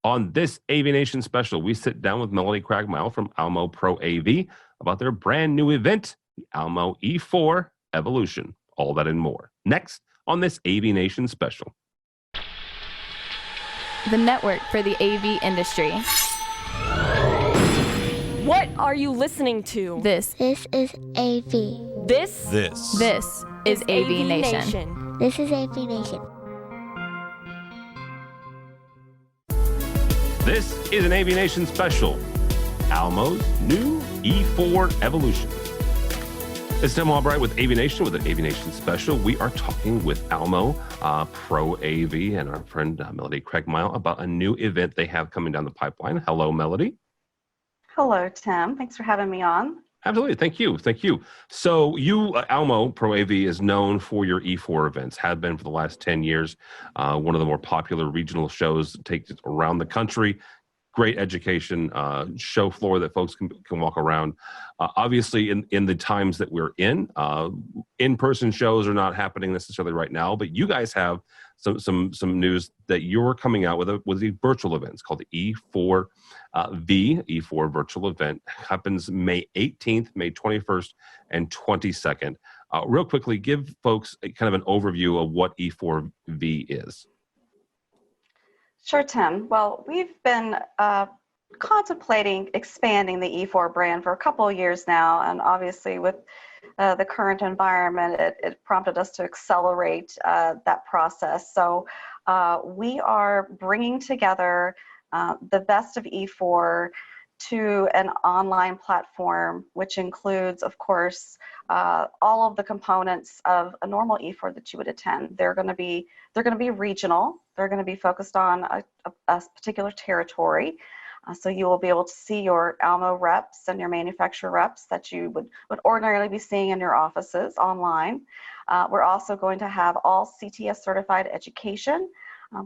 On this AVNation special, we sit down with Melody Cragmile from Almo Pro AV about their brand new event, the Almo E4 Evolution. All that and more. Next on this AVNation special. The network for the AV industry. What are you listening to? This is AV. This is AVNation. This is AVNation. This is an AVNation special, Almo's new E4 Evolution. It's Tim Albright with AVNation with an AVNation special. We are talking with Almo Pro AV and our friend Melody Cragmile about a new event they have coming down the pipeline. Hello, Melody. Hello, Tim. Thanks for having me on. Absolutely. Thank you. Thank you. So you, Almo Pro AV, is known for your E4 events, have been for the last 10 years. One of the more popular regional shows takes around the country. Great education, show floor that folks can walk around. Obviously, in the times that we're in-person shows are not happening necessarily right now, but you guys have some news that you're coming out with the virtual events called the E4 E4 virtual event. Happens May 18th, May 21st, and 22nd. Real quickly, give folks kind of an overview of what E4V is. Sure, Tim. Well, we've been contemplating expanding the E4 brand for a couple of years now, and obviously with the current environment, it prompted us to accelerate that process. So we are bringing together the best of E4 to an online platform, which includes, of course, all of the components of a normal E4 that you would attend. They're going to be regional. They're going to be focused on a particular territory. So you will be able to see your Almo reps and your manufacturer reps that you would ordinarily be seeing in your offices online. We're also going to have all CTS certified education.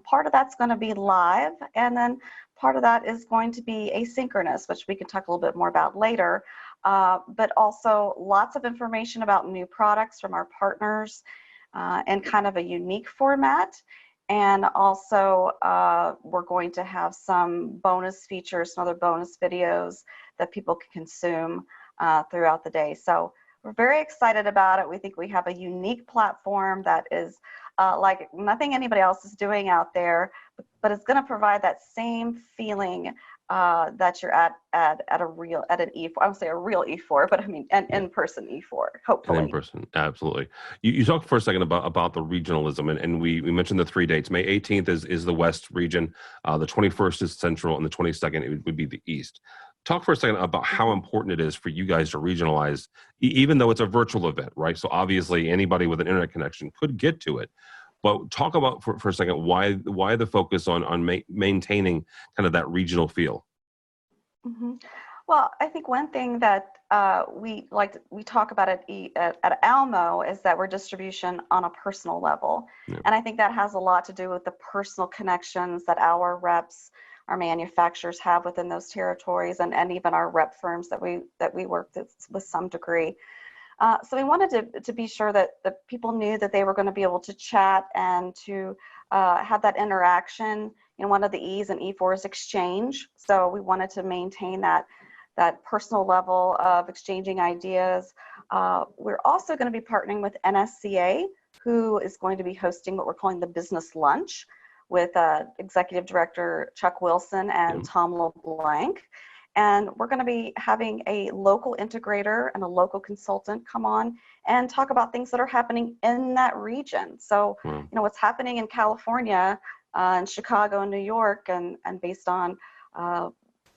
Part of that's going to be live, and then part of that is going to be asynchronous, which we can talk a little bit more about later, but also lots of information about new products from our partners and kind of a unique format. And also we're going to have some bonus features, some other bonus videos that people can consume throughout the day. So we're very excited about it. We think we have a unique platform that is like nothing anybody else is doing out there, but it's going to provide that same feeling that you're at an E4. I would say a real E4, but I mean an in-person E4, hopefully. In person, absolutely. You talked for a second about the regionalism, and we mentioned the 3 dates. May 18th is the West region, the 21st is Central, and the 22nd it would be the East. Talk for a second about how important it is for you guys to regionalize, even though it's a virtual event, right? So obviously anybody with an internet connection could get to it. But talk about for a second why the focus on maintaining kind of that regional feel. Mm-hmm. Well, I think one thing that we talk about at Almo is that we're distribution on a personal level, and I think that has a lot to do with the personal connections that our reps, our manufacturers have within those territories, and even our rep firms that we work with some degree. So we wanted to be sure that the people knew that they were going to be able to chat and to have that interaction. You know, one of the E's in E4 is exchange. So we wanted to maintain that personal level of exchanging ideas. We're also going to be partnering with NSCA, who is going to be hosting what we're calling the business lunch with Executive Director Chuck Wilson and Tom LeBlanc. And we're going to be having a local integrator and a local consultant come on and talk about things that are happening in that region. So, you know, what's happening in California and Chicago and New York, and based on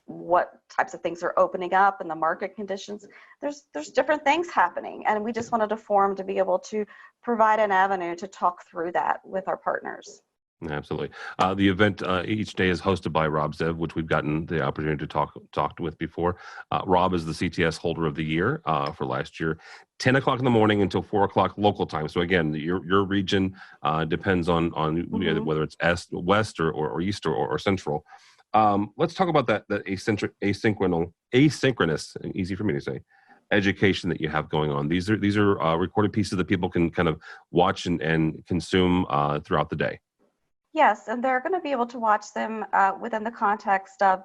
what types of things are opening up and the market conditions, there's different things happening. And we just wanted a forum to be able to provide an avenue to talk through that with our partners. Absolutely. The event each day is hosted by Rob Zev, which we've gotten the opportunity to talk with before. Rob is the CTS Holder of the Year for last year. 10 o'clock in the morning until 4 o'clock local time. So again, your region depends on whether it's west or east or central. Let's talk about that asynchronous, easy for me to say, education that you have going on. These are recorded pieces that people can kind of watch and consume throughout the day. Yes, and they're going to be able to watch them within the context of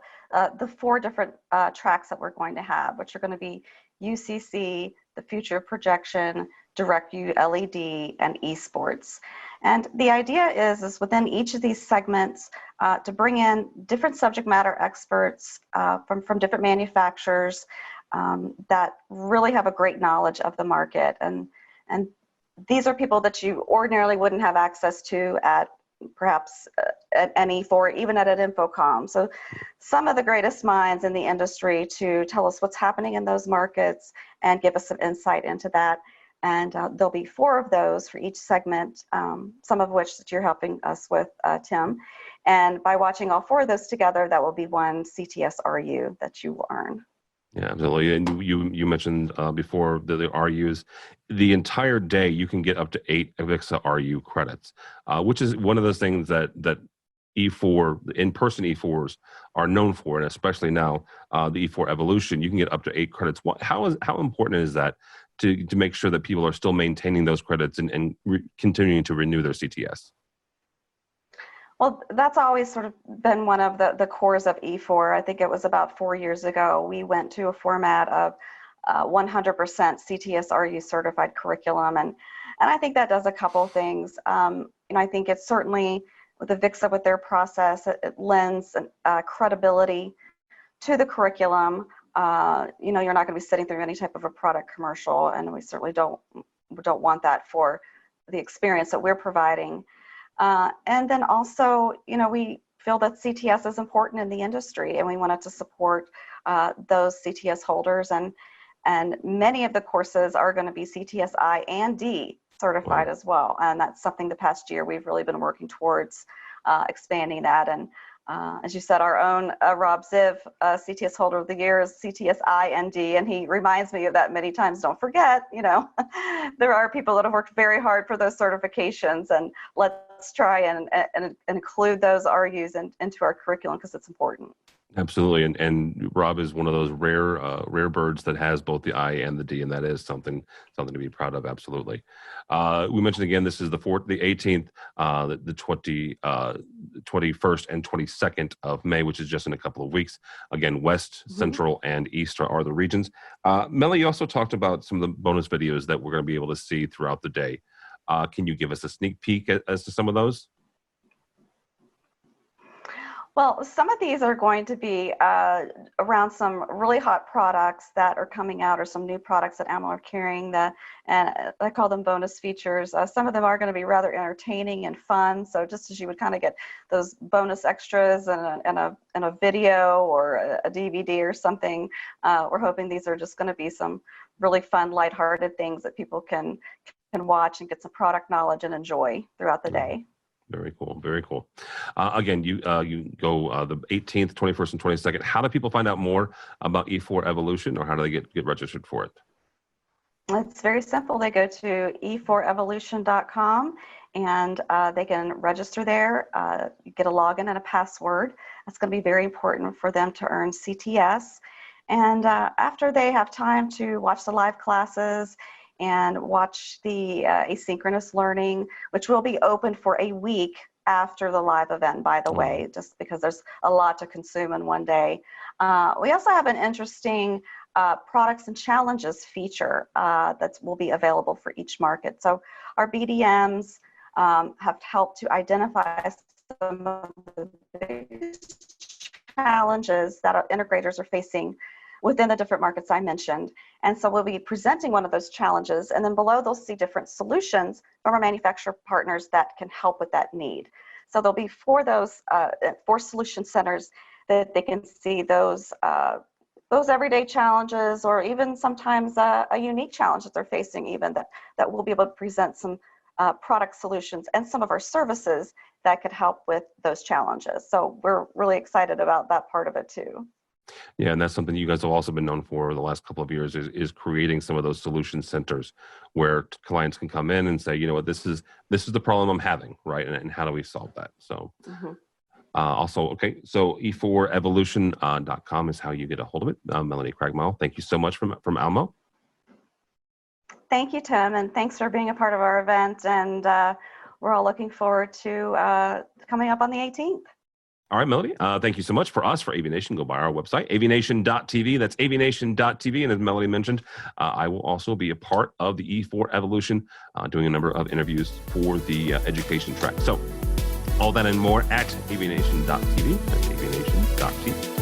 the four different tracks that we're going to have, which are going to be UCC, the future projection, direct view LED, and esports. And the idea is within each of these segments to bring in different subject matter experts from different manufacturers that really have a great knowledge of the market. And these are people that you ordinarily wouldn't have access to at perhaps at an E4, even at an Infocom. So some of the greatest minds in the industry to tell us what's happening in those markets and give us some insight into that. And there'll be four of those for each segment, some of which that you're helping us with, Tim. And by watching all four of those together, that will be one CTS RU that you will earn. Yeah, absolutely. And you mentioned before the RUs, the entire day you can get up to 8 Avixa RU credits, which is one of those things that E4 in-person E4s are known for, and especially now the E4 Evolution, you can get up to 8 credits. How important is that to make sure that people are still maintaining those credits and continuing to renew their CTS? Well, that's always sort of been one of the cores of E4. I think it was about 4 years ago, we went to a format of 100% CTS RU certified curriculum. And I think that does a couple things. I think it's certainly with Avixa with their process, it lends credibility to the curriculum. You're not going to be sitting through any type of a product commercial, and we certainly don't want that for the experience that we're providing. And then also, we feel that CTS is important in the industry, and we wanted to support those CTS holders. And many of the courses are going to be CTS I and D certified as well. And that's something the past year we've really been working towards expanding that. And as you said, our own Rob Ziv, CTS holder of the year, is CTS I and D, and he reminds me of that many times. Don't forget, there are people that have worked very hard for those certifications, and let's try and include those RUs into our curriculum because it's important. Absolutely, and Rob is one of those rare birds that has both the I and the D, and that is something to be proud of. Absolutely. We mentioned again, this is the 18th, the 21st and 22nd of May, which is just in a couple of weeks. Again, West, Central, and East are the regions. Melanie, you also talked about some of the bonus videos that we're going to be able to see throughout the day. Can you give us a sneak peek as to some of those? Well, some of these are going to be around some really hot products that are coming out, or some new products that Almo are carrying, and I call them bonus features. Some of them are going to be rather entertaining and fun. So just as you would kind of get those bonus extras and a video or a DVD or something, we're hoping these are just going to be some really fun, lighthearted things that people can watch and get some product knowledge and enjoy throughout the day. Very cool. Very cool. Again, you go the 18th, 21st, and 22nd. How do people find out more about E4 Evolution, or how do they get registered for it? It's very simple. They go to e4evolution.com and they can register there. You get a login and a password. That's going to be very important for them to earn CTS. And after they have time to watch the live classes and watch the asynchronous learning, which will be open for a week after the live event, by the way, just because there's a lot to consume in one day. We also have an interesting products and challenges feature that will be available for each market. So our BDMs have helped to identify some of the biggest challenges that our integrators are facing within the different markets I mentioned. And so we'll be presenting one of those challenges, and then below they'll see different solutions from our manufacturer partners that can help with that need. So there'll be four solution centers that they can see those everyday challenges, or even sometimes a unique challenge that they're facing, even that we'll be able to present some product solutions and some of our services that could help with those challenges. So we're really excited about that part of it too. Yeah, and that's something you guys have also been known for the last couple of years is creating some of those solution centers where clients can come in and say, this is the problem I'm having, right? And how do we solve that? So also, okay, so e4evolution.com is how you get a hold of it. Melanie Cragmile, thank you so much from Almo. Thank you, Tim, and thanks for being a part of our event. And we're all looking forward to coming up on the 18th. All right, Melody, thank you so much. For AVNation, go by our website, avnation.tv. That's avnation.tv. And as Melody mentioned, I will also be a part of the E4 Evolution, doing a number of interviews for the education track. So all that and more at avnation.tv. That's avnation.tv.